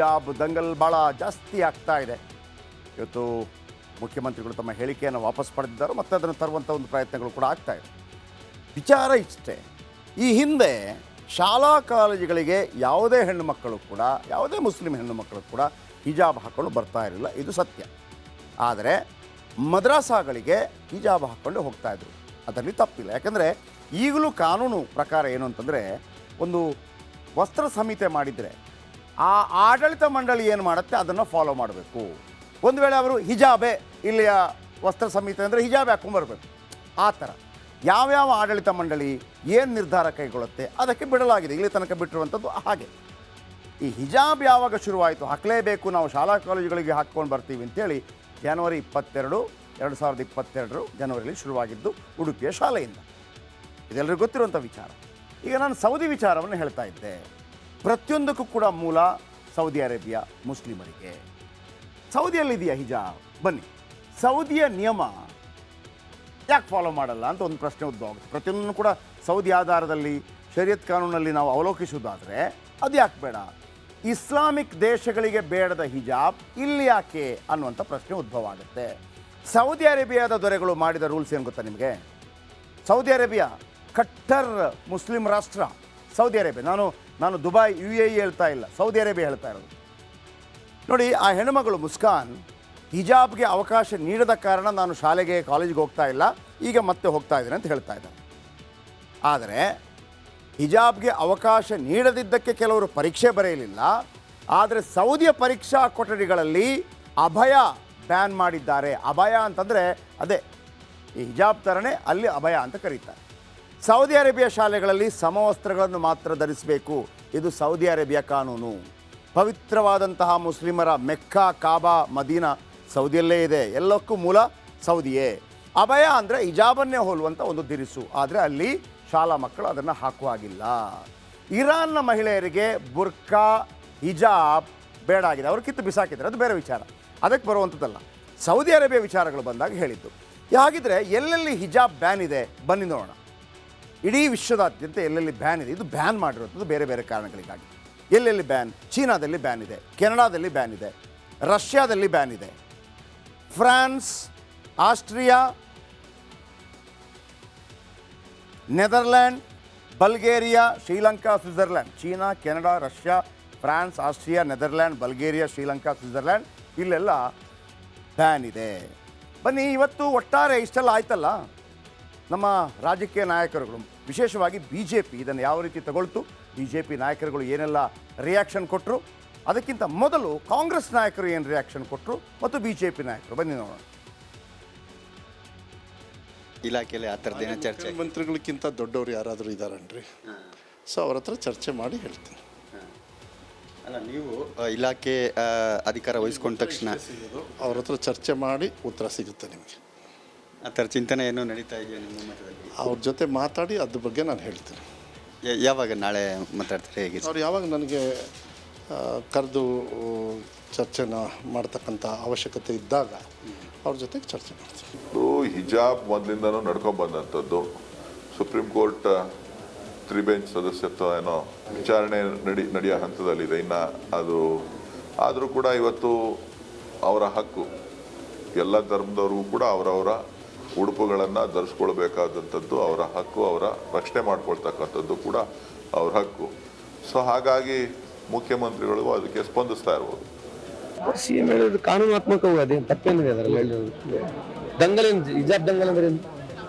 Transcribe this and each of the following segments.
ಹಿಜಾಬ್ ದಂಗಲ್ ಭಾಳ ಜಾಸ್ತಿ ಆಗ್ತಾ ಇದೆ. ಇವತ್ತು ಮುಖ್ಯಮಂತ್ರಿಗಳು ತಮ್ಮ ಹೇಳಿಕೆಯನ್ನು ವಾಪಸ್ ಪಡೆದಿದ್ದಾರೆ, ಮತ್ತು ಅದನ್ನು ತರುವಂಥ ಒಂದು ಪ್ರಯತ್ನಗಳು ಕೂಡ ಆಗ್ತಾ ಇದೆ. ವಿಚಾರ ಇಷ್ಟೇ, ಈ ಹಿಂದೆ ಶಾಲಾ ಕಾಲೇಜುಗಳಿಗೆ ಯಾವುದೇ ಹೆಣ್ಣು ಮಕ್ಕಳು ಕೂಡ, ಯಾವುದೇ ಮುಸ್ಲಿಂ ಹೆಣ್ಣು ಮಕ್ಕಳು ಕೂಡ ಹಿಜಾಬ್ ಹಾಕ್ಕೊಂಡು ಬರ್ತಾ ಇರಲಿಲ್ಲ, ಇದು ಸತ್ಯ. ಆದರೆ ಮದ್ರಾಸಾಗಳಿಗೆ ಹಿಜಾಬ್ ಹಾಕ್ಕೊಂಡು ಹೋಗ್ತಾಯಿದ್ರು, ಅದರಲ್ಲಿ ತಪ್ಪಿಲ್ಲ. ಯಾಕಂದರೆ ಈಗಲೂ ಕಾನೂನು ಪ್ರಕಾರ ಏನು ಅಂತಂದರೆ, ಒಂದು ವಸ್ತ್ರ ಸಂಹಿತೆ ಮಾಡಿದರೆ ಆ ಆಡಳಿತ ಮಂಡಳಿ ಏನು ಮಾಡುತ್ತೆ ಅದನ್ನು ಫಾಲೋ ಮಾಡಬೇಕು. ಒಂದು ವೇಳೆ ಅವರು ಹಿಜಾಬೇ ಇಲ್ಲಿಯ ವಸ್ತ್ರ ಸಂಹಿತೆ ಅಂದರೆ ಹಿಜಾಬ್ ಹಾಕ್ಕೊಂಬರ್ಬೇಕು, ಆ ಥರ ಯಾವ್ಯಾವ ಆಡಳಿತ ಮಂಡಳಿ ಏನು ನಿರ್ಧಾರ ಕೈಗೊಳ್ಳುತ್ತೆ ಅದಕ್ಕೆ ಬಿಡಲಾಗಿದೆ. ಇಲ್ಲಿ ತನಕ ಬಿಟ್ಟಿರುವಂಥದ್ದು ಹಾಗೆ. ಈ ಹಿಜಾಬ್ ಯಾವಾಗ ಶುರುವಾಯಿತು, ಹಾಕಲೇಬೇಕು ನಾವು ಶಾಲಾ ಕಾಲೇಜುಗಳಿಗೆ ಹಾಕ್ಕೊಂಡು ಬರ್ತೀವಿ ಅಂತೇಳಿ ಜನವರಿ 22, 2022 ಜನವರಿಯಲ್ಲಿ ಶುರುವಾಗಿದ್ದು ಉಡುಪಿಯ ಶಾಲೆಯಿಂದ. ಇದೆಲ್ಲರಿಗೂ ಗೊತ್ತಿರುವಂಥ ವಿಚಾರ. ಈಗ ನಾನು ಸೌದಿ ವಿಚಾರವನ್ನು ಹೇಳ್ತಾ ಇದ್ದೆ. ಪ್ರತಿಯೊಂದಕ್ಕೂ ಕೂಡ ಮೂಲ ಸೌದಿ ಅರೇಬಿಯಾ ಮುಸ್ಲಿಮರಿಗೆ. ಸೌದಿಯಲ್ಲಿದೆಯಾ ಹಿಜಾಬ್? ಬನ್ನಿ, ಸೌದಿಯ ನಿಯಮ ಯಾಕೆ ಫಾಲೋ ಮಾಡಲ್ಲ ಅಂತ ಒಂದು ಪ್ರಶ್ನೆ ಉದ್ಭವ ಆಗುತ್ತೆ. ಪ್ರತಿಯೊಂದನ್ನು ಕೂಡ ಸೌದಿ ಆಧಾರದಲ್ಲಿ ಶರಿಯತ್ ಕಾನೂನಲ್ಲಿ ನಾವು ಅವಲೋಕಿಸೋದಾದರೆ ಅದು ಯಾಕೆ ಬೇಡ? ಇಸ್ಲಾಮಿಕ್ ದೇಶಗಳಿಗೆ ಬೇಡದ ಹಿಜಾಬ್ ಇಲ್ಲಿ ಯಾಕೆ ಅನ್ನುವಂಥ ಪ್ರಶ್ನೆ ಉದ್ಭವ ಆಗುತ್ತೆ. ಸೌದಿ ಅರೇಬಿಯಾದ ದೊರೆಗಳು ಮಾಡಿದ ರೂಲ್ಸ್ ಏನು ಗೊತ್ತಾ ನಿಮಗೆ? ಸೌದಿ ಅರೇಬಿಯಾ ಕಟ್ಟರ್ ಮುಸ್ಲಿಂ ರಾಷ್ಟ್ರ. ಸೌದಿ ಅರೇಬಿಯಾ, ನಾನು ದುಬೈ UAE ಹೇಳ್ತಾ ಇಲ್ಲ, ಸೌದಿ ಅರೇಬಿಯಾ ಹೇಳ್ತಾ ಇರೋದು. ನೋಡಿ, ಆ ಹೆಣ್ಣುಮಗಳು ಮುಸ್ಕಾನ್ ಹಿಜಾಬ್ಗೆ ಅವಕಾಶ ನೀಡದ ಕಾರಣ ನಾನು ಶಾಲೆಗೆ ಕಾಲೇಜಿಗೆ ಹೋಗ್ತಾ ಇಲ್ಲ, ಈಗ ಮತ್ತೆ ಹೋಗ್ತಾ ಇದ್ದೇನೆ ಅಂತ ಹೇಳ್ತಾ ಇದ್ದಾರೆ. ಆದರೆ ಹಿಜಾಬ್ಗೆ ಅವಕಾಶ ನೀಡದಿದ್ದಕ್ಕೆ ಕೆಲವರು ಪರೀಕ್ಷೆ ಬರೆಯಲಿಲ್ಲ. ಆದರೆ ಸೌದಿಯ ಪರೀಕ್ಷಾ ಕೊಠಡಿಗಳಲ್ಲಿ ಅಭಯ ಬ್ಯಾನ್ ಮಾಡಿದ್ದಾರೆ. ಅಭಯ ಅಂತಂದರೆ ಅದೇ ಈ ಹಿಜಾಬ್ ಥರನೇ ಅಲ್ಲಿ ಅಭಯ ಅಂತ ಕರೀತಾರೆ. ಸೌದಿ ಅರೇಬಿಯಾ ಶಾಲೆಗಳಲ್ಲಿ ಸಮವಸ್ತ್ರಗಳನ್ನು ಮಾತ್ರ ಧರಿಸಬೇಕು, ಇದು ಸೌದಿ ಅರೇಬಿಯಾ ಕಾನೂನು. ಪವಿತ್ರವಾದಂತಹ ಮುಸ್ಲಿಮರ ಮೆಕ್ಕಾ, ಕಾಬಾ, ಮದೀನಾ ಸೌದಿಯಲ್ಲೇ ಇದೆ, ಎಲ್ಲಕ್ಕೂ ಮೂಲ ಸೌದಿಯೇ. ಅಭಯ ಅಂದರೆ ಹಿಜಾಬನ್ನೇ ಹೋಲುವಂಥ ಒಂದು ದಿರಿಸು, ಆದರೆ ಅಲ್ಲಿ ಶಾಲಾ ಮಕ್ಕಳು ಅದನ್ನು ಹಾಕುವ ಹಾಗಿಲ್ಲ. ಇರಾನ್ನ ಮಹಿಳೆಯರಿಗೆ ಬುರ್ಕಾ, ಹಿಜಾಬ್ ಬೇಡ ಆಗಿದೆ, ಅವರು ಕಿತ್ತು ಬಿಸಾಕಿದ್ದಾರೆ, ಅದು ಬೇರೆ ವಿಚಾರ, ಅದಕ್ಕೆ ಬರುವಂಥದ್ದಲ್ಲ. ಸೌದಿ ಅರೇಬಿಯಾ ವಿಚಾರಗಳು ಬಂದಾಗ ಹೇಳಿದ್ದು. ಹಾಗಿದ್ರೆ ಎಲ್ಲೆಲ್ಲಿ ಹಿಜಾಬ್ ಬ್ಯಾನ್ ಇದೆ ಬನ್ನಿ ನೋಡೋಣ. ಇಡೀ ವಿಶ್ವದಾದ್ಯಂತ ಎಲ್ಲೆಲ್ಲಿ ಬ್ಯಾನ್ ಇದೆ, ಇದು ಬ್ಯಾನ್ ಮಾಡಿರೋದು ಬೇರೆ ಬೇರೆ ಕಾರಣಗಳಿಗಾಗಿ. ಎಲ್ಲೆಲ್ಲಿ ಬ್ಯಾನ್? ಚೀನಾದಲ್ಲಿ ಬ್ಯಾನ್ ಇದೆ, ಕೆನಡಾದಲ್ಲಿ ಬ್ಯಾನ್ ಇದೆ, ರಷ್ಯಾದಲ್ಲಿ ಬ್ಯಾನ್ ಇದೆ, France, Austria, Netherland, Bulgaria, Sri Lanka, Switzerland. China, Canada, Russia, France, Austria, Netherland, Bulgaria, Sri Lanka, Switzerland, ಇಲ್ಲೆಲ್ಲ ಬ್ಯಾನ್ ಇದೆ. ಬನ್ನಿ, ಇವತ್ತು ಒಟ್ಟಾರೆ ಇಷ್ಟೆಲ್ಲ ಆಯ್ತಲ್ಲ, ನಮ್ಮ ರಾಜಕೀಯ ನಾಯಕರುಗಳು, ವಿಶೇಷವಾಗಿ BJP ಇದನ್ನು ಯಾವ ರೀತಿ ತಗೊಳ್ತು, BJP ನಾಯಕರುಗಳು ಏನೆಲ್ಲ ರಿಯಾಕ್ಷನ್ ಕೊಟ್ಟರು, ಅದಕ್ಕಿಂತ ಮೊದಲು ಕಾಂಗ್ರೆಸ್ ನಾಯಕರು ಏನು ರಿಯಾಕ್ಷನ್ ಕೊಟ್ಟರು ಮತ್ತು BJP ನಾಯಕರು, ಬನ್ನಿ ನೋಡೋಣ. ಇಲಾಖೆಯಲ್ಲಿ ಆ ಥರದ್ದೇನೋ ಚರ್ಚೆ, ಮಂತ್ರಿಗಳಿಗಿಂತ ದೊಡ್ಡವರು ಯಾರಾದರೂ ಇದ್ದಾರನ್ರಿ? ಸೊ ಅವ್ರ ಹತ್ರ ಚರ್ಚೆ ಮಾಡಿ ಹೇಳ್ತೀನಿ. ಅಲ್ಲ, ನೀವು ಇಲಾಖೆ ಅಧಿಕಾರ ವಹಿಸ್ಕೊಂಡ ತಕ್ಷಣ ಅವ್ರ ಹತ್ರ ಚರ್ಚೆ ಮಾಡಿ ಉತ್ತರ ಸಿಗುತ್ತೆ ನಿಮಗೆ. ಆ ಥರ ಚಿಂತನೆ ಏನೋ ನಡೀತಾ ಇದೆಯಾ ನಿಮ್ಮ ಮಟ್ಟದಲ್ಲಿ? ಅವ್ರ ಜೊತೆ ಮಾತಾಡಿ ಅದ್ರ ಬಗ್ಗೆ ನಾನು ಹೇಳ್ತೀನಿ. ಯಾವಾಗ ನಾಳೆ ಮಾತಾಡ್ತಾರೆ? ಹೇಗೆ ಅವ್ರು ಯಾವಾಗ ನನಗೆ ಕರೆದು ಚರ್ಚೆನ ಮಾಡ್ತಕ್ಕಂಥ ಅವಶ್ಯಕತೆ ಇದ್ದಾಗ ಅವ್ರ ಜೊತೆಗೆ ಚರ್ಚೆ ಮಾಡ್ತೀನಿ. ಹಿಜಾಬ್ ಮೊದಲಿಂದನೂ ನಡ್ಕೊಂಡು ಬಂದಂಥದ್ದು. ಸುಪ್ರೀಂ ಕೋರ್ಟ್ 3 ಬೆಂಚ್ ಸದಸ್ಯತ್ವ ಏನೋ ವಿಚಾರಣೆ ನಡೆಯೋ ಹಂತದಲ್ಲಿದೆ ಇನ್ನು. ಅದು ಆದರೂ ಕೂಡ ಇವತ್ತು ಅವರ ಹಕ್ಕು, ಎಲ್ಲ ಧರ್ಮದವ್ರಿಗೂ ಕೂಡ ಅವರವರ ಉಡುಪುಗಳನ್ನು ಧರಿಸ್ಕೊಳ್ಬೇಕಾದಂಥದ್ದು ಅವರ ಹಕ್ಕು, ಅವರ ರಕ್ಷಣೆ ಮಾಡ್ಕೊಳ್ತಕ್ಕಂಥದ್ದು ಕೂಡ ಅವ್ರ ಹಕ್ಕು. ಸೊ ಹಾಗಾಗಿ ಮುಖ್ಯಮಂತ್ರಿಗಳು ಅದಕ್ಕೆ ಸ್ಪಂದಿಸ್ತಾ ಇರ್ಬೋದು. CM ಹೇಳೋದು ಕಾನೂನಾತ್ಮಕವೂ ಅದೇನು ತಪ್ಪೇನಿದೆ ಅದರಲ್ಲಿ ಹೇಳೋದು. ದಂಗಲ್ ಏನು ಹಿಜಾಬ್ ದಂಗಲ್ ಅಂದ್ರೆ ಏನು?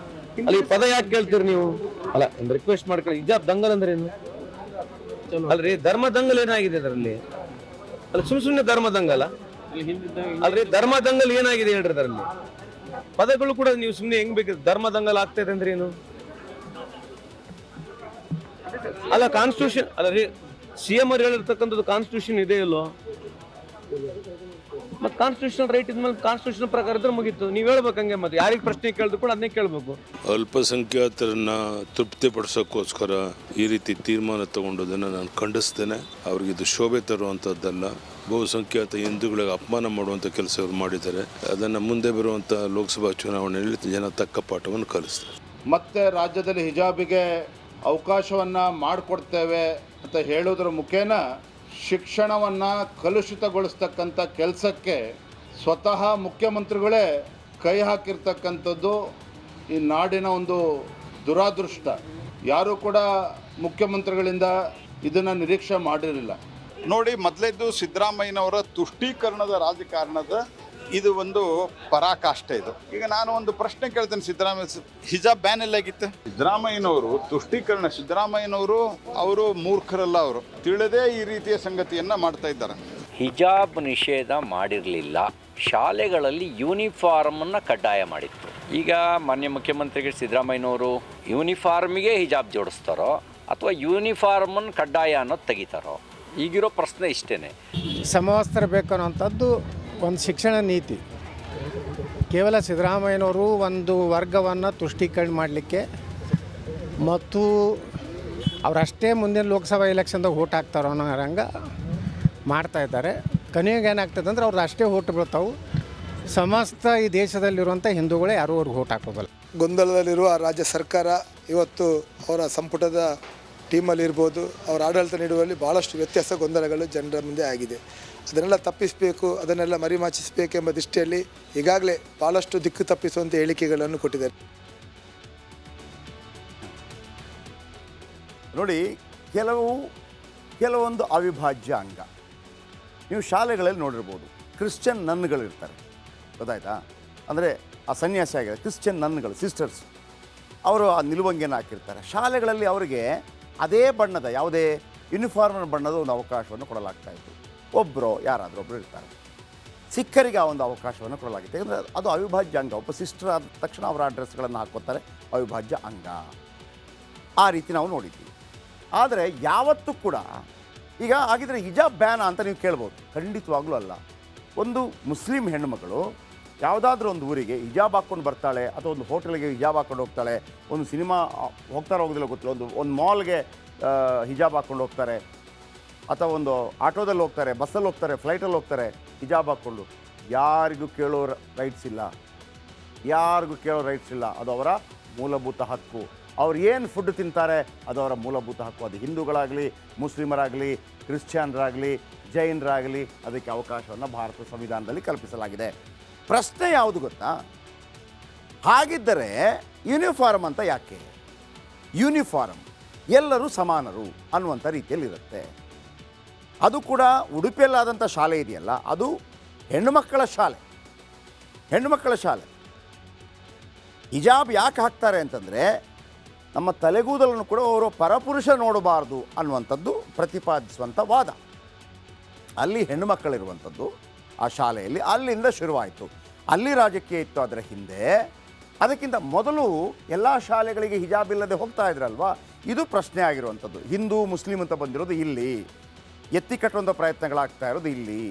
ಅಲ್ಲಿ ಪದ ಯಾಕೆ ಕೇಳ್ತೀರಿ ನೀವು? ಅಲ್ಲ, ಒಂದು ರಿಕ್ವೆಸ್ಟ್ ಮಾಡ್ಕೊಳ್ಳಿ, ಹಿಜಾಬ್ ದಂಗಲ್ ಅಂದ್ರೆ ಏನು? ಅಲ್ರಿ, ಧರ್ಮ ದಂಗಲ್ ಏನಾಗಿದೆ ಅದರಲ್ಲಿ? ಅಲ್ಲ, ಸುಮ್ಮನೆ ಧರ್ಮ ದಂಗಲ್ಲ ಅಲ್ರಿ, ಧರ್ಮ ದಂಗಲ್ ಏನಾಗಿದೆ ಹೇಳ್ರಿ ಅದರಲ್ಲಿ? ಪದಗಳು ಕೂಡ ನೀವು ಸುಮ್ಮನೆ ಹೆಂಗ್ ಬೇಕು ಧರ್ಮ ದಂಗಲ್ ಆಗ್ತದೆ ಅಂದ್ರೆ ಏನು? ಅಲ್ಲ, ಕಾನ್ಸ್ಟಿಟ್ಯೂಷನ್ ಅಲ್ಲ ರೀ, CM ಅವ್ರು ಹೇಳಿರ್ತಕ್ಕಂಥದ್ದು ಕಾನ್ಸ್ಟಿಟ್ಯೂಷನ್ ಇದೆ ಇಲ್ಲೋ? ಮತ್ತೆ ಕಾನ್ಸ್ಟಿಟ್ಯೂಷನ್ ರೈಟ್ ಇದ್ಮೇಲೆ ಕಾನ್ಸ್ಟಿಟ್ಯೂಷನ್ ಪ್ರಕಾರ ಇದ್ರೆ ಮುಗೀತು. ನೀವು ಹೇಳ್ಬೇಕು ಹಂಗೆ, ಮತ್ತೆ ಯಾರಿಗೆ ಪ್ರಶ್ನೆ ಕೇಳಿದ್ರು ಕೂಡ ಅದನ್ನೇ ಕೇಳಬೇಕು. ಅಲ್ಪಸಂಖ್ಯಾತರನ್ನ ತೃಪ್ತಿಪಡಿಸೋಕ್ಕೋಸ್ಕರ ಈ ರೀತಿ ತೀರ್ಮಾನ ತಗೊಂಡೋದನ್ನು ನಾನು ಖಂಡಿಸ್ತೇನೆ. ಅವ್ರಿಗಿದು ಶೋಭೆ ತರುವಂಥದ್ದಲ್ಲ. ಬಹುಸಂಖ್ಯಾತ ಹಿಂದೂಗಳಿಗೆ ಅಪಮಾನ ಮಾಡುವಂಥ ಕೆಲಸವನ್ನು ಮಾಡಿದ್ದಾರೆ. ಅದನ್ನು ಮುಂದೆ ಬರುವಂಥ ಲೋಕಸಭಾ ಚುನಾವಣೆಯಲ್ಲಿ ಜನ ತಕ್ಕ ಪಾಠವನ್ನು ಕಲಿಸ್ತಾರೆ. ಮತ್ತೆ ರಾಜ್ಯದಲ್ಲಿ ಹಿಜಾಬಿಗೆ ಅವಕಾಶವನ್ನು ಮಾಡಿಕೊಡ್ತೇವೆ ಅಂತ ಹೇಳೋದ್ರ ಮುಖೇನ ಶಿಕ್ಷಣವನ್ನು ಕಲುಷಿತಗೊಳಿಸ್ತಕ್ಕಂಥ ಕೆಲಸಕ್ಕೆ ಸ್ವತಃ ಮುಖ್ಯಮಂತ್ರಿಗಳೇ ಕೈ ಹಾಕಿರ್ತಕ್ಕಂಥದ್ದು ಈ ನಾಡಿನ ಒಂದು ದುರಾದೃಷ್ಟ. ಯಾರೂ ಕೂಡ ಮುಖ್ಯಮಂತ್ರಿಗಳಿಂದ ಇದನ್ನು ನಿರೀಕ್ಷೆ ಮಾಡಿರಲಿಲ್ಲ. ನೋಡಿ, ಮೊದಲೇದ್ದು ಸಿದ್ದರಾಮಯ್ಯನವರ ತುಷ್ಟೀಕರಣದ ರಾಜಕಾರಣದ ಇದು ಒಂದು ಪರಾಕಾಷ್ಠೆ. ಇದು ಈಗ ನಾನು ಒಂದು ಪ್ರಶ್ನೆ ಕೇಳ್ತೇನೆ, ಸಿದ್ದರಾಮಯ್ಯ ಹಿಜಾಬ್ ಬ್ಯಾನ್ ಎಲ್ಲಾಗಿತ್ತು? ಸಿದ್ದರಾಮಯ್ಯನವರು ತುಷ್ಟೀಕರಣ, ಸಿದ್ದರಾಮಯ್ಯನವರು ಅವರು ಮೂರ್ಖರಲ್ಲ, ಅವರು ತಿಳಿದೇ ಈ ರೀತಿಯ ಸಂಗತಿಯನ್ನು ಮಾಡ್ತಾ ಇದ್ದಾರೆ. ಹಿಜಾಬ್ ನಿಷೇಧ ಮಾಡಿರಲಿಲ್ಲ, ಶಾಲೆಗಳಲ್ಲಿ ಯೂನಿಫಾರ್ಮನ್ನು ಕಡ್ಡಾಯ ಮಾಡಿತ್ತು. ಈಗ ಮಾನ್ಯ ಮುಖ್ಯಮಂತ್ರಿಗಳು ಸಿದ್ದರಾಮಯ್ಯನವರು ಯೂನಿಫಾರ್ಮಿಗೆ ಹಿಜಾಬ್ ಜೋಡಿಸ್ತಾರೋ ಅಥವಾ ಯೂನಿಫಾರ್ಮನ್ನು ಕಡ್ಡಾಯ ಅನ್ನೋದು ತೆಗಿತಾರೋ? ಈಗಿರೋ ಪ್ರಶ್ನೆ ಇಷ್ಟೇ. ಸಮವಸ್ತ್ರ ಬೇಕು ಅನ್ನೋಂಥದ್ದು ಒಂದು ಶಿಕ್ಷಣ ನೀತಿ. ಕೇವಲ ಸಿದ್ದರಾಮಯ್ಯನವರು ಒಂದು ವರ್ಗವನ್ನು ತುಷ್ಟೀಕರಣ ಮಾಡಲಿಕ್ಕೆ ಮತ್ತು ಅವರಷ್ಟೇ ಮುಂದಿನ ಲೋಕಸಭಾ ಎಲೆಕ್ಷನ್ದಾಗ ಓಟ್ ಹಾಕ್ತಾರೋ ಅನ್ನೋ ಹಂಗೆ ಮಾಡ್ತಾಯಿದ್ದಾರೆ. ಕೊನೆಗೆ ಏನಾಗ್ತದೆ ಅಂದ್ರೆ ಅವ್ರದ್ದು ಅಷ್ಟೇ ಓಟ್ ಬೀಳ್ತಾವೆ. ಸಮಸ್ತ ಈ ದೇಶದಲ್ಲಿರುವಂಥ ಹಿಂದೂಗಳೇ ಯಾರೂ ಅವ್ರಿಗೆ ಓಟ್ ಹಾಕೋದಲ್ಲ. ಗೊಂದಲದಲ್ಲಿರುವ ರಾಜ್ಯ ಸರ್ಕಾರ ಇವತ್ತು ಅವರ ಸಂಪುಟದ ಟೀಮಲ್ಲಿ ಇರ್ಬೋದು, ಅವರ ಆಡಳಿತ ನೀಡುವಲ್ಲಿ ಭಾಳಷ್ಟು ವ್ಯತ್ಯಾಸ ಗೊಂದಲಗಳು ಜನರ ಮುಂದೆ ಆಗಿದೆ. ಅದನ್ನೆಲ್ಲ ತಪ್ಪಿಸಬೇಕು, ಅದನ್ನೆಲ್ಲ ಮರಿಮಾಚಿಸಬೇಕೆಂಬ ದೃಷ್ಟಿಯಲ್ಲಿ ಈಗಾಗಲೇ ಭಾಳಷ್ಟು ದಿಕ್ಕು ತಪ್ಪಿಸುವಂಥ ಹೇಳಿಕೆಗಳನ್ನು ಕೊಟ್ಟಿದ್ದಾರೆ. ನೋಡಿ, ಕೆಲವೊಂದು ಅವಿಭಾಜ್ಯ ಅಂಗ ನೀವು ಶಾಲೆಗಳಲ್ಲಿ ನೋಡಿರ್ಬೋದು. ಕ್ರಿಶ್ಚಿಯನ್ ನನ್ಗಳಿರ್ತಾರೆ, ಗೊತ್ತಾಯ್ತಾ? ಅಂದರೆ ಆ ಸನ್ಯಾಸಿ ಆಗಿದೆ, ಕ್ರಿಶ್ಚಿಯನ್ ನನ್ಗಳು, ಸಿಸ್ಟರ್ಸ್, ಅವರು ಆ ನಿಲುವಂಗಿಯನ್ನು ಹಾಕಿರ್ತಾರೆ. ಶಾಲೆಗಳಲ್ಲಿ ಅವರಿಗೆ ಅದೇ ಬಣ್ಣದ, ಯಾವುದೇ ಯೂನಿಫಾರ್ಮ್ ಬಣ್ಣದ ಒಂದು ಅವಕಾಶವನ್ನು ಕೊಡಲಾಗ್ತಾಯಿತ್ತು. ಒಬ್ಬರು ಯಾರಾದರೂ ಒಬ್ಬರು ಇರ್ತಾರೆ. ಸಿಖ್ಖರಿಗೆ ಆ ಒಂದು ಅವಕಾಶವನ್ನು ಕೊಡಲಾಗಿತ್ತು. ಯಾಕಂದರೆ ಅದು ಅವಿಭಾಜ್ಯ ಅಂಗ. ಒಬ್ಬ ಸಿಸ್ಟರ್ ಆದ ತಕ್ಷಣ ಅವರ ಅಡ್ರೆಸ್ಗಳನ್ನು ಹಾಕ್ಕೋತಾರೆ, ಅವಿಭಾಜ್ಯ ಅಂಗ. ಆ ರೀತಿ ನಾವು ನೋಡಿದ್ವಿ. ಆದರೆ ಯಾವತ್ತೂ ಕೂಡ ಈಗ ಆಗಿದ್ರೆ ಹಿಜಾಬ್ ಬ್ಯಾನ್ ಅಂತ ನೀವು ಕೇಳ್ಬೋದು. ಖಂಡಿತವಾಗ್ಲೂ ಅಲ್ಲ. ಒಂದು ಮುಸ್ಲಿಂ ಹೆಣ್ಣುಮಗಳು ಯಾವುದಾದ್ರೂ ಒಂದು ಊರಿಗೆ ಹಿಜಾಬ್ ಹಾಕ್ಕೊಂಡು ಬರ್ತಾಳೆ, ಅಥವಾ ಒಂದು ಹೋಟೆಲ್ಗೆ ಹಿಜಾಬ್ ಹಾಕ್ಕೊಂಡು ಹೋಗ್ತಾಳೆ, ಒಂದು ಸಿನಿಮಾ ಹೋಗ್ತಾರೋ ಹೋಗೋದಿಲ್ಲ ಗೊತ್ತಿಲ್ಲ, ಒಂದು ಮಾಲ್ಗೆ ಹಿಜಾಬ್ ಹಾಕ್ಕೊಂಡು ಹೋಗ್ತಾರೆ, ಅಥವಾ ಒಂದು ಆಟೋದಲ್ಲಿ ಹೋಗ್ತಾರೆ, ಬಸ್ಸಲ್ಲಿ ಹೋಗ್ತಾರೆ, ಫ್ಲೈಟಲ್ಲಿ ಹೋಗ್ತಾರೆ ಹಿಜಾಬ್ ಹಾಕ್ಕೊಂಡು. ಯಾರಿಗೂ ಕೇಳೋ ರೈಟ್ಸ್ ಇಲ್ಲ, ಯಾರಿಗೂ ಕೇಳೋ ರೈಟ್ಸ್ ಇಲ್ಲ. ಅದು ಅವರ ಮೂಲಭೂತ ಹಕ್ಕು. ಅವ್ರು ಏನು ಫುಡ್ ತಿಂತಾರೆ ಅದು ಅವರ ಮೂಲಭೂತ ಹಕ್ಕು. ಅದು ಹಿಂದೂಗಳಾಗಲಿ, ಮುಸ್ಲಿಮರಾಗಲಿ, ಕ್ರಿಶ್ಚಿಯನ್ರಾಗಲಿ, ಜೈನರಾಗಲಿ, ಅದಕ್ಕೆ ಅವಕಾಶವನ್ನು ಭಾರತ ಸಂವಿಧಾನದಲ್ಲಿ ಕಲ್ಪಿಸಲಾಗಿದೆ. ಪ್ರಶ್ನೆ ಯಾವುದು ಗೊತ್ತಾ? ಹಾಗಿದ್ದರೆ ಯೂನಿಫಾರ್ಮ್ ಅಂತ ಯಾಕೆ? ಯೂನಿಫಾರ್ಮ್ ಎಲ್ಲರೂ ಸಮಾನರು ಅನ್ನುವಂಥ ರೀತಿಯಲ್ಲಿರುತ್ತೆ. ಅದು ಕೂಡ ಉಡುಪಿಯಲ್ಲಾದಂಥ ಶಾಲೆ ಇದೆಯಲ್ಲ, ಅದು ಹೆಣ್ಣುಮಕ್ಕಳ ಶಾಲೆ. ಹೆಣ್ಣುಮಕ್ಕಳ ಶಾಲೆ ಹಿಜಾಬ್ ಯಾಕೆ ಹಾಕ್ತಾರೆ ಅಂತಂದರೆ, ನಮ್ಮ ತಲೆಗೂದಲನ್ನು ಕೂಡ ಅವರು ಪರಪುರುಷ ನೋಡಬಾರ್ದು ಅನ್ನುವಂಥದ್ದು ಪ್ರತಿಪಾದಿಸುವಂಥ ವಾದ. ಅಲ್ಲಿ ಹೆಣ್ಣುಮಕ್ಕಳಿರುವಂಥದ್ದು ಆ ಶಾಲೆಯಲ್ಲಿ, ಅಲ್ಲಿಂದ ಶುರುವಾಯಿತು. ಅಲ್ಲಿ ರಾಜಕೀಯ ಇತ್ತು ಅದರ ಹಿಂದೆ. ಅದಕ್ಕಿಂತ ಮೊದಲು ಎಲ್ಲ ಶಾಲೆಗಳಿಗೆ ಹಿಜಾಬ್ ಇಲ್ಲದೆ ಹೋಗ್ತಾ ಇದ್ರಲ್ವಾ, ಇದು ಪ್ರಶ್ನೆ ಆಗಿರುವಂಥದ್ದು. ಹಿಂದೂ ಮುಸ್ಲಿಂ ಅಂತ ಬಂದಿರೋದು ಇಲ್ಲಿ, ಎತ್ತಿ ಕಟ್ಟುವಂಥ ಪ್ರಯತ್ನಗಳಾಗ್ತಾ ಇರೋದು ಇಲ್ಲಿ.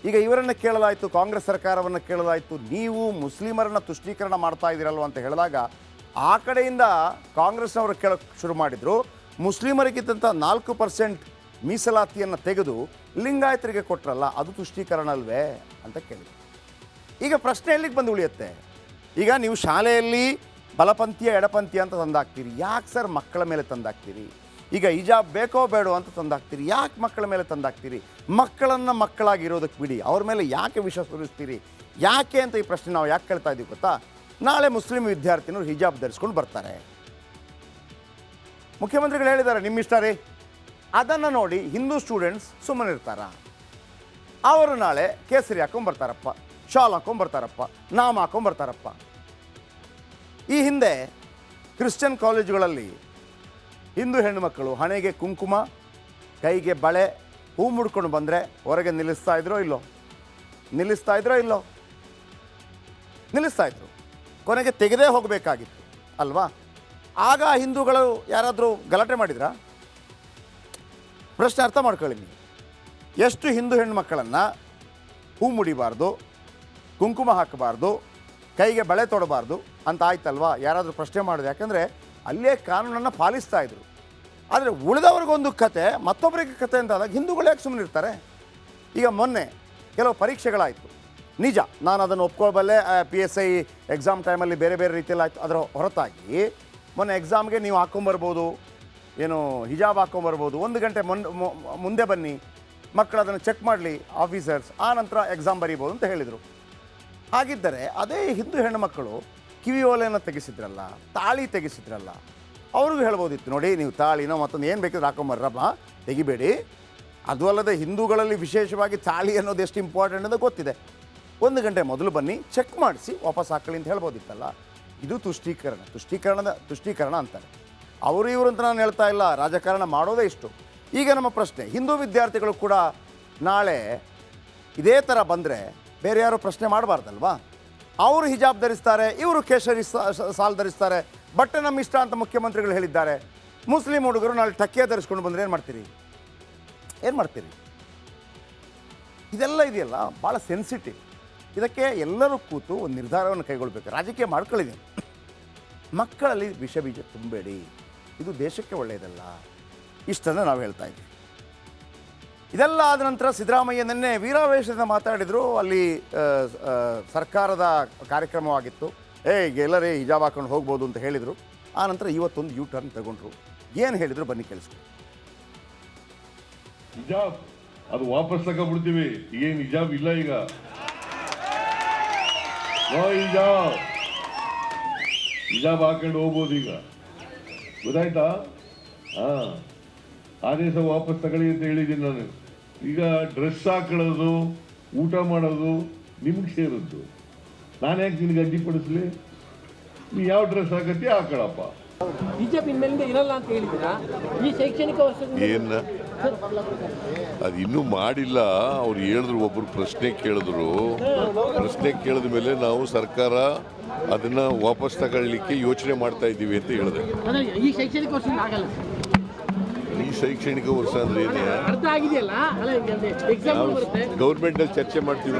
ಈಗ ಇವರನ್ನು ಕೇಳಲಾಯಿತು, ಕಾಂಗ್ರೆಸ್ ಸರ್ಕಾರವನ್ನು ಕೇಳಲಾಯಿತು, ನೀವು ಮುಸ್ಲಿಮರನ್ನು ತುಷ್ಟೀಕರಣ ಮಾಡ್ತಾ ಇದ್ದೀರಲ್ವ ಅಂತ ಹೇಳಿದಾಗ ಆ ಕಡೆಯಿಂದ ಕಾಂಗ್ರೆಸ್ನವರು ಕೇಳೋಕ್ಕೆ ಶುರು ಮಾಡಿದರು. ಮುಸ್ಲಿಮರಿಗಿದ್ದಂಥ 4% ಮೀಸಲಾತಿಯನ್ನು ತೆಗೆದು ಲಿಂಗಾಯತರಿಗೆ ಕೊಟ್ಟರಲ್ಲ, ಅದು ತುಷ್ಟೀಕರಣ ಅಲ್ವೇ ಅಂತ ಕೇಳಿದ್ರು. ಈಗ ಪ್ರಶ್ನೆ ಎಲ್ಲಿಗೆ ಬಂದು ಉಳಿಯುತ್ತೆ? ಈಗ ನೀವು ಶಾಲೆಯಲ್ಲಿ ಬಲಪಂಥೀಯ ಎಡಪಂಥೀಯ ಅಂತ ತಂದಾಕ್ತೀರಿ, ಯಾಕೆ ಸರ್ ಮಕ್ಕಳ ಮೇಲೆ ತಂದಾಕ್ತೀರಿ? ಈಗ ಹಿಜಾಬ್ ಬೇಕೋ ಬೇಡೋ ಅಂತ ತಂದಾಕ್ತೀರಿ, ಯಾಕೆ ಮಕ್ಕಳ ಮೇಲೆ ತಂದಾಕ್ತೀರಿ? ಮಕ್ಕಳನ್ನು ಮಕ್ಕಳಾಗಿರೋದಕ್ಕೆ ಬಿಡಿ, ಅವ್ರ ಮೇಲೆ ಯಾಕೆ ವಿಷ ಸುರಿಸ್ತೀರಿ? ಯಾಕೆ ಅಂತ ಈ ಪ್ರಶ್ನೆ ನಾವು ಯಾಕೆ ಕೇಳ್ತಾ ಇದ್ದೀವಿ ಗೊತ್ತಾ? ನಾಳೆ ಮುಸ್ಲಿಂ ವಿದ್ಯಾರ್ಥಿನಿಯರು ಹಿಜಾಬ್ ಧರಿಸ್ಕೊಂಡು ಬರ್ತಾರೆ, ಮುಖ್ಯಮಂತ್ರಿಗಳು ಹೇಳಿದ್ದಾರೆ ನಿಮ್ಮಿಷ್ಟ ರೀ, ಅದನ್ನು ನೋಡಿ ಹಿಂದೂ ಸ್ಟೂಡೆಂಟ್ಸ್ ಸುಮ್ಮನೆ ಇರ್ತಾರ? ಅವರು ನಾಳೆ ಕೇಸರಿ ಹಾಕೊಂಡ್ಬರ್ತಾರಪ್ಪ, ಶಾಲ್ ಹಾಕೊಂಡ್ಬರ್ತಾರಪ್ಪ, ನಾಮ ಹಾಕೊಂಡ್ಬರ್ತಾರಪ್ಪ. ಈ ಹಿಂದೆ ಕ್ರಿಶ್ಚಿಯನ್ ಕಾಲೇಜುಗಳಲ್ಲಿ ಹಿಂದೂ ಹೆಣ್ಣುಮಕ್ಕಳು ಹಣೆಗೆ ಕುಂಕುಮ, ಕೈಗೆ ಬಳೆ, ಹೂ ಮುಡ್ಕೊಂಡು ಬಂದರೆ ಹೊರಗೆ ನಿಲ್ಲಿಸ್ತಾ ಇದ್ರೋ ಇಲ್ಲೋ? ನಿಲ್ಲಿಸ್ತಾ ಇದ್ರು. ಕೊನೆಗೆ ತೆಗೆದೇ ಹೋಗಬೇಕಾಗಿತ್ತು ಅಲ್ವಾ? ಆಗ ಹಿಂದೂಗಳು ಯಾರಾದರೂ ಗಲಾಟೆ ಮಾಡಿದ್ರಾ? ಪ್ರಶ್ನೆ ಅರ್ಥ ಮಾಡ್ಕೊಳ್ಳಿ ನೀವು. ಎಷ್ಟು ಹಿಂದೂ ಹೆಣ್ಣುಮಕ್ಕಳನ್ನು ಹೂ ಮುಡಿಬಾರ್ದು, ಕುಂಕುಮ ಹಾಕಬಾರ್ದು, ಕೈಗೆ ಬಳೆ ತೊಡಬಾರ್ದು ಅಂತ ಆಯ್ತಲ್ವಾ? ಯಾರಾದರೂ ಪ್ರಶ್ನೆ ಮಾಡಿದೆ. ಯಾಕಂದರೆ ಅಲ್ಲೇ ಕಾನೂನನ್ನು ಪಾಲಿಸ್ತಾ ಇದ್ರು. ಆದರೆ ಉಳಿದವ್ರಿಗೊಂದು ಕತೆ, ಮತ್ತೊಬ್ಬರಿಗೆ ಕತೆ ಅಂತ ಆದಾಗ ಹಿಂದೂಗಳು ಯಾಕೆ ಸುಮ್ಮನೆ ಇರ್ತಾರೆ? ಈಗ ಮೊನ್ನೆ ಕೆಲವು ಪರೀಕ್ಷೆಗಳಾಯಿತು, ನಿಜ, ನಾನು ಅದನ್ನು ಒಪ್ಕೊಳ್ಬಲ್ಲೆ. PSI ಎಕ್ಸಾಮ್ ಟೈಮಲ್ಲಿ ಬೇರೆ ಬೇರೆ ರೀತಿಯಲ್ಲಿ ಆಯಿತು. ಅದರ ಹೊರತಾಗಿ ಮೊನ್ನೆ ಎಕ್ಸಾಮ್ಗೆ ನೀವು ಹಾಕ್ಕೊಂಬರ್ಬೋದು, ಏನು ಹಿಜಾಬ್ ಹಾಕೊಂಬರ್ಬೋದು, 1 ಗಂಟೆ ಮುಂದೆ ಬನ್ನಿ, ಮಕ್ಕಳು ಅದನ್ನು ಚೆಕ್ ಮಾಡಲಿ ಆಫೀಸರ್ಸ್, ಆ ನಂತರ ಎಕ್ಸಾಮ್ ಬರೀಬೋದು ಅಂತ ಹೇಳಿದರು. ಹಾಗಿದ್ದರೆ ಅದೇ ಹಿಂದೂ ಹೆಣ್ಣು ಮಕ್ಕಳು ಕಿವಿ ಓಲೆಯನ್ನು ತೆಗೆಸಿದ್ರಲ್ಲ, ತಾಳಿ ತೆಗೆಸಿದ್ರಲ್ಲ, ಅವ್ರಿಗೂ ಹೇಳ್ಬೋದಿತ್ತು, ನೋಡಿ ನೀವು ತಾಳಿನೋ ಮತ್ತೊಂದು ಏನು ಬೇಕಿದ್ರೆ ಹಾಕೊಂಬರ್ರಪ್ಪ, ತೆಗಿಬೇಡಿ. ಅದು ಅಲ್ಲದೆ ಹಿಂದೂಗಳಲ್ಲಿ ವಿಶೇಷವಾಗಿ ತಾಳಿ ಅನ್ನೋದು ಎಷ್ಟು ಇಂಪಾರ್ಟೆಂಟ್ ಅಂತ ಗೊತ್ತಿದೆ. 1 ಗಂಟೆ ಮೊದಲು ಬನ್ನಿ, ಚೆಕ್ ಮಾಡಿಸಿ ವಾಪಸ್ ಹಾಕೊಳ್ಳಿ ಅಂತ ಹೇಳ್ಬೋದಿತ್ತಲ್ಲ. ಇದು ತುಷ್ಟೀಕರಣ ಅಂತಾರೆ. ಅವರು ಇವರು ಅಂತ ನಾನು ಹೇಳ್ತಾ ಇಲ್ಲ, ರಾಜಕಾರಣ ಮಾಡೋದೇ ಇಷ್ಟು. ಈಗ ನಮ್ಮ ಪ್ರಶ್ನೆ, ಹಿಂದೂ ವಿದ್ಯಾರ್ಥಿಗಳು ಕೂಡ ನಾಳೆ ಇದೇ ಥರ ಬಂದರೆ ಬೇರೆ ಯಾರು ಪ್ರಶ್ನೆ ಮಾಡಬಾರ್ದಲ್ವಾ? ಅವರು ಹಿಜಾಬ್ ಧರಿಸ್ತಾರೆ, ಇವರು ಕೇಸರಿ ಸಾಲ್ ಧರಿಸ್ತಾರೆ, ಬಟ್ಟೆ ನಮ್ಮ ಇಷ್ಟ ಅಂತ ಮುಖ್ಯಮಂತ್ರಿಗಳು ಹೇಳಿದ್ದಾರೆ. ಮುಸ್ಲಿಂ ಹುಡುಗರು ನಾಳೆ ಟಕ್ಕೆ ಧರಿಸ್ಕೊಂಡು ಬಂದರೆ ಏನು ಮಾಡ್ತೀರಿ? ಇದೆಲ್ಲ ಇದೆಯಲ್ಲ ಭಾಳ ಸೆನ್ಸಿಟಿವ್. ಇದಕ್ಕೆ ಎಲ್ಲರೂ ಕೂತು ಒಂದು ನಿರ್ಧಾರವನ್ನು ಕೈಗೊಳ್ಳಬೇಕು. ರಾಜಕೀಯ ಮಾಡ್ಕೊಳ್ಳಿದ್ದೀನಿ, ಮಕ್ಕಳಲ್ಲಿ ವಿಷ ಬೀಜ ತುಂಬಬೇಡಿ, ಇದು ದೇಶಕ್ಕೆ ಒಳ್ಳೆಯದಲ್ಲ, ಇಷ್ಟನ್ನು ನಾವು ಹೇಳ್ತಾ ಇದ್ದೀವಿ. ಇದೆಲ್ಲ ಆದ ನಂತರ ಸಿದ್ದರಾಮಯ್ಯ ನಿನ್ನೆ ವೀರಾವೇಶದಿಂದ ಮಾತಾಡಿದರು. ಅಲ್ಲಿ ಸರ್ಕಾರದ ಕಾರ್ಯಕ್ರಮವಾಗಿತ್ತು. ಎಲ್ಲರೇ ಹಿಜಾಬ್ ಹಾಕೊಂಡು ಹೋಗ್ಬೋದು ಅಂತ ಹೇಳಿದರು. ಆ ನಂತರ ಇವತ್ತೊಂದು ಯೂ ಟರ್ನ್ ತಗೊಂಡ್ರು. ಏನು ಹೇಳಿದರು ಬನ್ನಿ ಕೇಳಿಸ್ಕೊಂಡು. ಹಿಜಾಬ್ ಅದು ವಾಪಸ್ ತಗೊಂಡ್ಬಿಡ್ತೀವಿ, ಏನು ಹಿಜಾಬ್ ಇಲ್ಲ, ಈಗ ಹಿಜಾಬ್ ಹಾಕೊಂಡು ಹೋಗ್ಬೋದು ಈಗ, ಗೊತ್ತಾಯ್ತಾ? ಆದೇಶ ವಾಪಸ್ ತಗೊಳ್ಳಿ ಅಂತ ಹೇಳಿದ್ದೀನಿ ನಾನು. ಈಗ ಡ್ರೆಸ್ ಹಾಕೊಳ್ಳೋದು, ಊಟ ಮಾಡೋದು ನಿಮ್ಗೆ ಸೇರಿದ್ದು. ನಾನು ಯಾಕೆ ನಿನಗೆ ಅಡ್ಡಿಪಡಿಸ್ಲಿ? ನೀ ಯಾವ ಡ್ರೆಸ್ ಹಾಕತ್ತಿ ಹಾಕೊಳ್ಳಪ್ಪ. ಹಿಜಾಬ್ ಇನ್ಮೇಲಿಂದ ಇರಲ್ಲ ಅಂತ ಹೇಳಿದ್ದೀರಾ ಈ ಶೈಕ್ಷಣಿಕ ವರ್ಷ? ಏನ ಅದು ಇನ್ನೂ ಮಾಡಿಲ್ಲ. ಅವ್ರು ಹೇಳಿದ್ರು, ಒಬ್ಬರು ಪ್ರಶ್ನೆ ಕೇಳಿದ ಮೇಲೆ ನಾವು ಸರ್ಕಾರ ಅದನ್ನ ವಾಪಸ್ ತಗೊಳ್ಳಿಕ್ಕೆ ಯೋಚನೆ ಮಾಡ್ತಾ ಇದ್ದೀವಿ ಅಂತ ಹೇಳಿದೆ. ಈ ಶೈಕ್ಷಣಿಕ ವರ್ಷ ಆಗಲ್ಲ. ಈ ಶೈಕ್ಷಣಿಕ ವರ್ಷ ಅಂದ್ರೆ ಏನೇ ಅರ್ಥ ಆಗಿದೆಯಲ್ಲ, ಎಕ್ಸಾಮ್ ಬರುತ್ತೆ, ಗೌರ್ಮೆಂಟ್ ಅಲ್ಲಿ ಚರ್ಚೆ ಮಾಡ್ತೀವಿ.